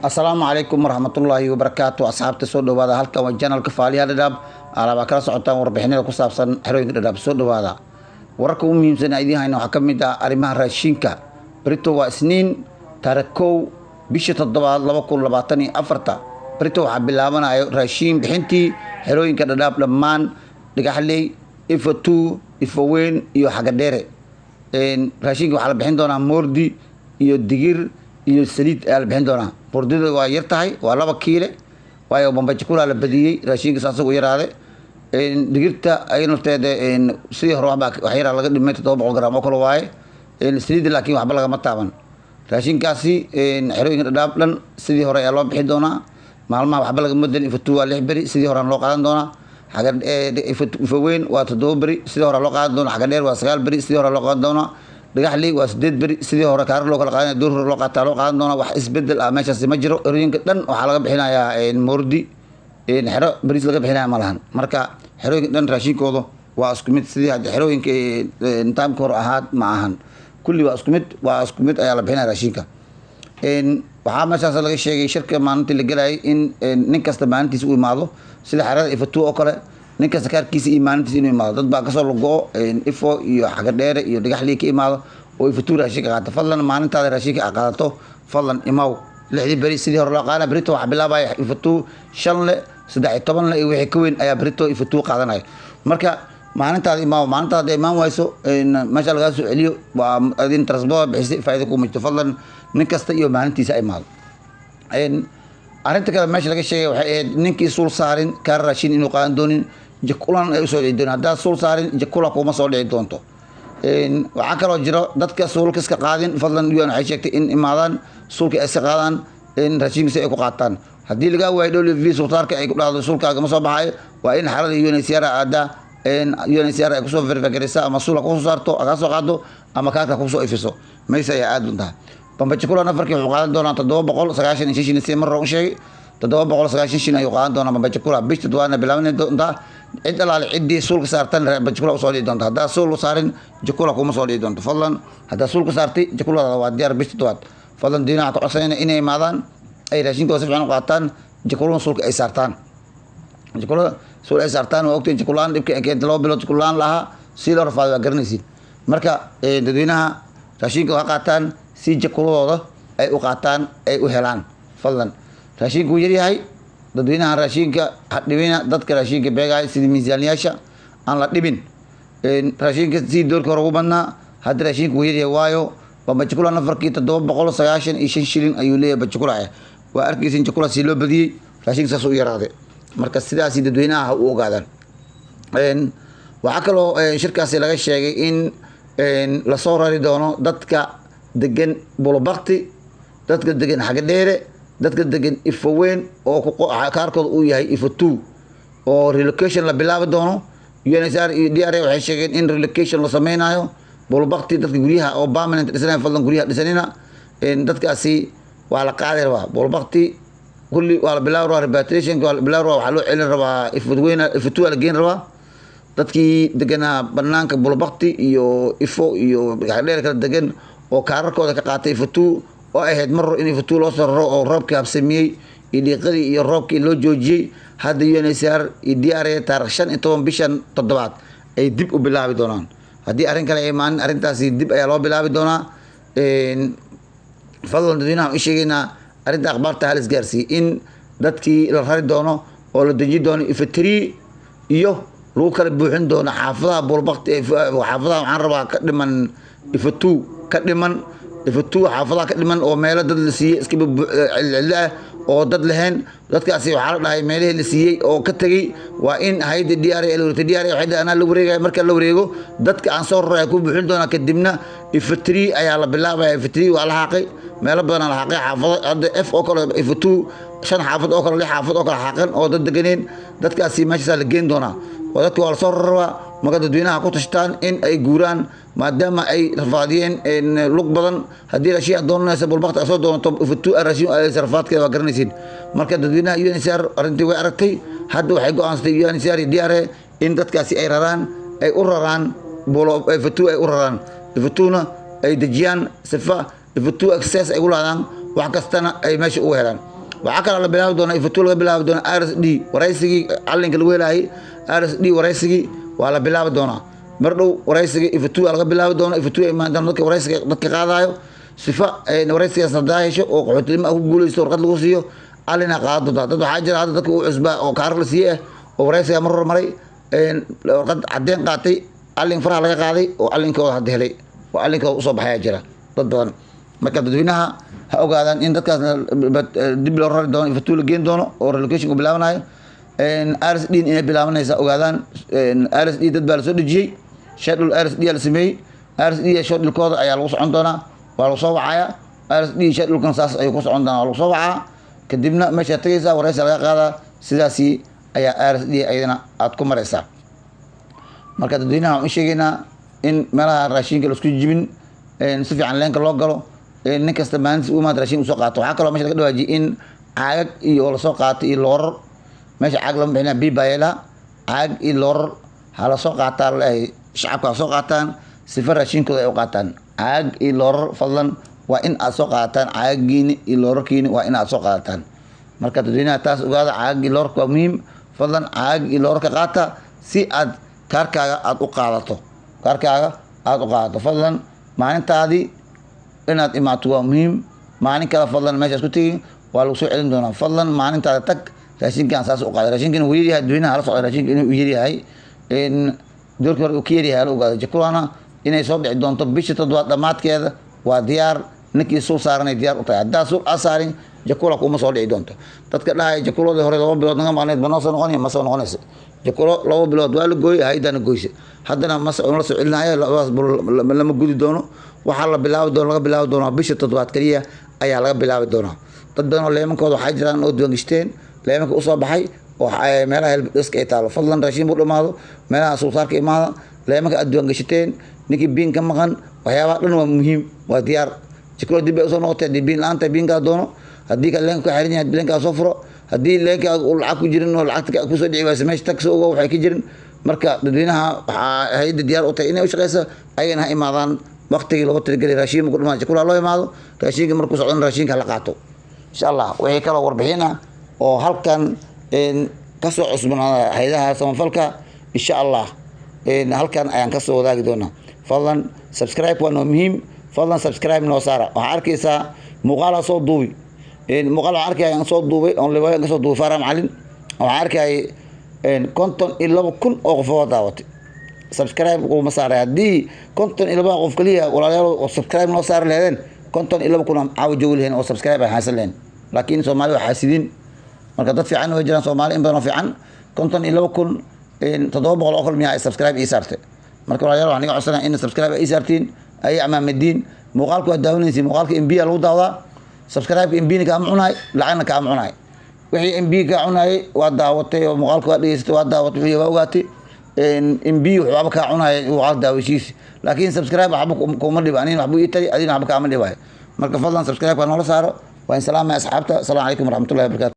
السلام عليكم ورحمة الله وبركاته أصحاب تسود وهذا هلك وجنا الكفالية لداب على بكرة سعطان وربحنا لكوساب سن حروق لداب سود وهذا وركو مهم سنة أيديها إنه حكم دا أريمها راشينكا بريتو وسنين تركو بيشة الضباط لبكون لبعتني أفرتا بريتو حب الله منا راشين بحنتي حروق لداب لمان لقحلي إفتو إفوين يو حاجة ديري إن راشينكا وحلا بحين دونا موردي يو دقير iyo saliid ayaa la bixin doonaa bordida waa yar tahay waa 2 kiilo waayo bambajkula la badiyay raashinka asagu yaraade digirta ay nafteeda sidii hore wax yar laga dhimay 700 gram oo kale waaye saliid laakiin waxba laga ma taaban raashinkaasi xirooyinka dhaab dhan sidii hore ayaa loo bixin doonaa maalmaha waxba laga madan ifatu waa 6 bari sidii hore loo qaadan doonaa xaga ifatu weyn waa 7 bari sidii hore loo qaadan doonaa xaga dheer waa 9 bari sidii hore loo qaadan doonaa dhagaxley waa 8 bari sidii hore kaar loo kala qaadan door loo qaadan doona wax isbedel ah meeshaas ma jiro erooyinka dhan waxa laga bixinayaa moordi xero baris laga bixinayaa malahan marka xerooyinka dhan raashinkooda waa isku mid sidii hadda xerooyinka nidaamka hore ahaad ma ahan kulli waa isku mid ayaa la bixinayaa raashinka waxa meeshaas laga sheegay shirka maalintii la galay in nin kasta maalintiisa u imaado sida xerada ifatu oo kale ninka sakarkiisa iimaantiisa inuu imaado dad baa ka soo lago ifo iyo xaga dheer iyo dhagaxlii ka imaado oo ifatu raashinka qaata fadlan maalintaada raashinka qaadato fadlan imaaw 6 bari sidii hore loo qaadana brito wax bilaabay ifatu 5 le 13 le wixii ka weyn ayaa brito ifatu qaadanay marka maalintaada imaaw maalintaada imaan wayso meesha laga soo celiyo waa adin transport bixisi faa'iido ku mujto fadlan nin kasta iyo maalintiisa imaado arinta kale meesha laga sheegay waxay ahayd ninkii suul saarin kaar raashin inuu qaadan doonin jakulan ay soo dhici doonaan hadaa suul saarin jakula kuma soo dhici doonto waxa kale oo jiro dadka suulka iska qaadin fadlan yuan waxay sheegtay in imaadaan suulka ay iska qaadaan in raashinka ay ku qaataan hadii laga waayo WV sultaarka ay ku dhacdo suulkaaga ma soo baxay waa in xarada UNHCR aada UNHCR ay ku soo verify ama suulka ku soo saarto aga soo qaado ama kaarka ku soo ifiso maysa ay aad unta bambajkula nafarkii wuxuu qaadan doonaa 796 si mar uu sheegay 796 ayuu qaadan doonaa bambajkula bishta duwaana bilaaban doontaa cid alaale cidii suulka saartan bambajkula soo dhigi doonta hadaa suul saarin jakula kuma soo dhigi doonto fadlan hadaa suulka saartay jakula waa diyaar bishta duwaad fadlan diinaha ka codsanayna inay imaadaan ay raashinkooda si fiican u qaataan jakula suulka ay saartaan jakula suul ay saartaan waa ogtay jakulaan dibka keenta loo bilood jakulaan laha si loo rafaado waa garanaysiin marka dadweynaha raashinka waa qaataan si jakuladooda ay u qaataan ay u helaan fadlan raashinku yar yahay dadweynaha raashinka hadhibina dadka raashinka beegay sidii miisaaniyaasha aan la dhibin raashinka si doorka hore ugu badnaa hadda raashinku yar yahay waayo bambajkula nafarkii 795 shilin ayuu leeyahay bambajkula waa arkaysin jakula si loo badiyay raashinka saas u yaraaday marka sidaas dadweynaha u ogaadaan waxa kale oo shirkaasi laga sheegay in la soo rari doono dadka degan bulbaqti dadka degan xaga dheere dadka degan ifaweyn oo kaarkooda uu yahay ifatu oo relocation la bilaabi doono UNHCR iyo DRA waxay sheegeen in relocation la sameynayo bulbaqti dadka guryaha oo permanent dhisanayo fadlan guryaha dhisanina dadkaasi waa la qaaday rabaa bulbaqti kulli waa la bilaabi rabaa repatriation waa la bilaabi rabaa waxa loo celin rabaa ifatu la geyn rabaa dadkii deganaa banaanka bulbaqti iyo ifo iyo dheer kala degan oo kaararkooda ka qaatay ifatu oo ahayd mar in ifatu loo soo raro oo roobka habsamiyay dhiiqadii iyo roobkii loo joojiyay hadda UNHCR iyo DRA taariikh 15 bishan 7 ay dib u bilaabi doonaan hadii arrin kale ay imaan arrintaasi dib ayaa loo bilaabi doonaa fadlan dadweynaha u sheegayna arrinta akhbaarta halis gaarsiin in dadkii la rari doono oo la deji doono ifatri iyo lagu kala buuxin doono xaafadaha bulbaqti xaafadaha waxaan rabaa ka dhiman ifatu ka dhiman ifatu xaafadaha ka dhiman oo meelo dad la siiyay iska cilcila oo dad lahayn dadkaasi waxa la dhahay meelaha la siiyay oo ka tagay waa in hay'adda DRA waxay dhahaan la wareegay marka la wareego dadka aan soo raray ku buuxin doona kadibna ifatri ayaa la bilaabay ifatri waa la xaqay meelo badan la xaqay xaafado hadda F oo kale ifatu 5 xaafad oo kale 6 xaafad oo kale xaqan oo dad deganeen dadkaasi meesha la geyn doona dadku waa soo raraa marka dadweynaha ku tashtaan in ay guuraan maadaama ay rafaadiyeen lug badan hadii la shii doonaysa bulbaqta soo doonto ifatu raashin ay sarfaadkeeda waa garanaysiin marka dadweynaha UNHCR arintii way aragtay hadda waxay go'aansatay UNHCR DRA in dadkaasi ay raraan ay u raraan ifatu ay u raraan ifatuna ay dejiyaan sifa ifatu access ay u laadaan wax kastana ay meesha u helaan waxaa kaloo la bilaabi doonaa ifatu laga bilaabi doonaa RSD waraysigii calinka lagu helaayay RSD waraysigii waa la bilaabi doonaa mar dhow waraysigii ifatu laga bilaabi doonaa ifatu imaan doona dadka waraysiga dadka qaadayo sifa waraysigaas hadaa hesho oo qaxootinimo ku guulaysto warqad lagu siiyo calina qaado dad waxaa jira hadda dadka uu cusbaa oo kaar la siiyay oo waraysiga mar hor maray warqad cadeen qaatay calin faraha laga qaaday oo calinkooda hadda helay oo calinkooda usoo baxaya jira dad badan marka dadweynaha ha ogaadaan in dadkaas dib loo rari doono ifatu la geen doono oo relocation ku bilaabanayo RSD inay bilaabanaysa ogaadaan RSD dad baa la soo dhejiyey schedule RSD la sameeyey RSD schedule-kooda ayaa lagu socon doonaa waa lagu soo wacayaa RSD schedule-kan saas ayuu ku socon doonaa waa lagu soo wacaa kadibna meesha tagaysaa waraysi laga qaadaa sidaasi ayaa RSD ayadana aad ku maraysaa marka dadweynaha waxaan u sheegaynaa in meelaha raashinka la isku jibin si fiican leenka loo galo nin kasta maalintiis u imaad raashin usoo qaato waxaa kaloo meesha laga dhawaajiyay in caagag iyo lasoo qaato iyo loorar meesha caag lama bixinaa biibaayela caag iyo loorar ha lasoo qaataa laleeyahay shacabka ha soo qaataan sifa raashinkooda ay u qaataan caag iyo loorar fadlan waa in aad soo qaadataan caagiini iyo loorarkiini waa in aad soo qaadataan marka dadweynaha taas ogaada caag iyo loorarka waa muhiim fadlan caag iyo loorarka qaata si aad kaarkaaga aad u qaadato fadlan maalintaadii inaad imaato waa muhiim maalin kale fadlan meeshaas ku tegin waa lagu soo celin doonaa fadlan maalintaada tag raashinkan saas u qaada raashinkan uu yaryahay dadweynaha hala socda raashinka inuu yaryahay doorkii hore uu ka yaryahay hala ogaado jakulana inay soo dhici doonto bisha 7 dhammaadkeeda waa diyaar ninkii sul saaranay diyaar u tahay haddaa sul asaarin jakula kuma soo dhici doonto dadka dhahaya jakuloodii hore 2 bilood naga maqneed ma noo soo noqonaya ma soo noqonaysa jakulo 2 bilood waa la gooyay haydana gooyse haddana ma soo la soo celinaya lama gudi doono waxaa la bilaabi doona laga bilaabi doonaa bisha 7 kaliya ayaa laga bilaabi doonaa dad badan oo leemankooda waxay jiraan oo diiwaangashteen leemanka u soo baxay oo meelaha helbiska ay taalo fadlan raashin buu dhamaado meelaha sulsaarka imaada leemanka aad diiwaangashateen ninkii biin ka maqan waxyaabaha dhan waa muhiim waa diyaar jakulo dib ay soo noqotay biin laanta biinka doono haddii ka leenka ka xiran yahay leenka soo furo haddii leenka uu lacag ku jirin oo lacagta ku soo dhici waaysa meesha tax uga waxay ka jirin marka dadweynaha waxa hay'adda diyaar u tahay inay u shaqeyso ayagana ha imaadaan waqtigii loogu talagalay raashin ku dhamaan jakulo loo imaado raashinka markuu socdo raashinka la qaato insha Allah wixii kala warbixina oo halkan ka soo cusbanaada hay'adaha samafalka insha Allah halkan ayaan ka soo wadaagi doonaa fadlan subscribe waa muhiim fadlan subscribe noo saara waxa arkaysaa muuqaal soo duubi muuqaal arkay aan soo duubay on leeyahay ka soo duubay Faram Calin waxa arkay konton ila kun oo qof oo daawatay subscribe oo ma saaray hadii konton ila qof kaliya walaalayaal oo subscribe noo saar leedeen konton ila kun caaw joogleen oo subscribe ay xasaleen laakiin Soomaali waxa xasidin marka dad fiican oo jiraan Soomaali in badan fiican konton ila kun 700 oo kale miyaa subscribe ii saartay marka walaalayaal waxaan iga codsanaa in subscribe ii saartiin ay amaamadiin muuqaalku waa daawanaysi muuqaalka MB lagu daawada subscribe MB ka amcunay lacagna ka amcunay wixii MB ka cunay waa daawatay oo muuqaalku waa dhageystay waa daawatay wixii waa ogaatay MB waxba ka cunay muuqaal daawashiis laakiin subscribe waxba kuma dhibaanin waxba ii tari adina waxba ka ma dhibaayo marka fadlan subscribe ka noola saaro waa in salaam asxaabta assalamu alaykum warahmatullahi wabarakatuh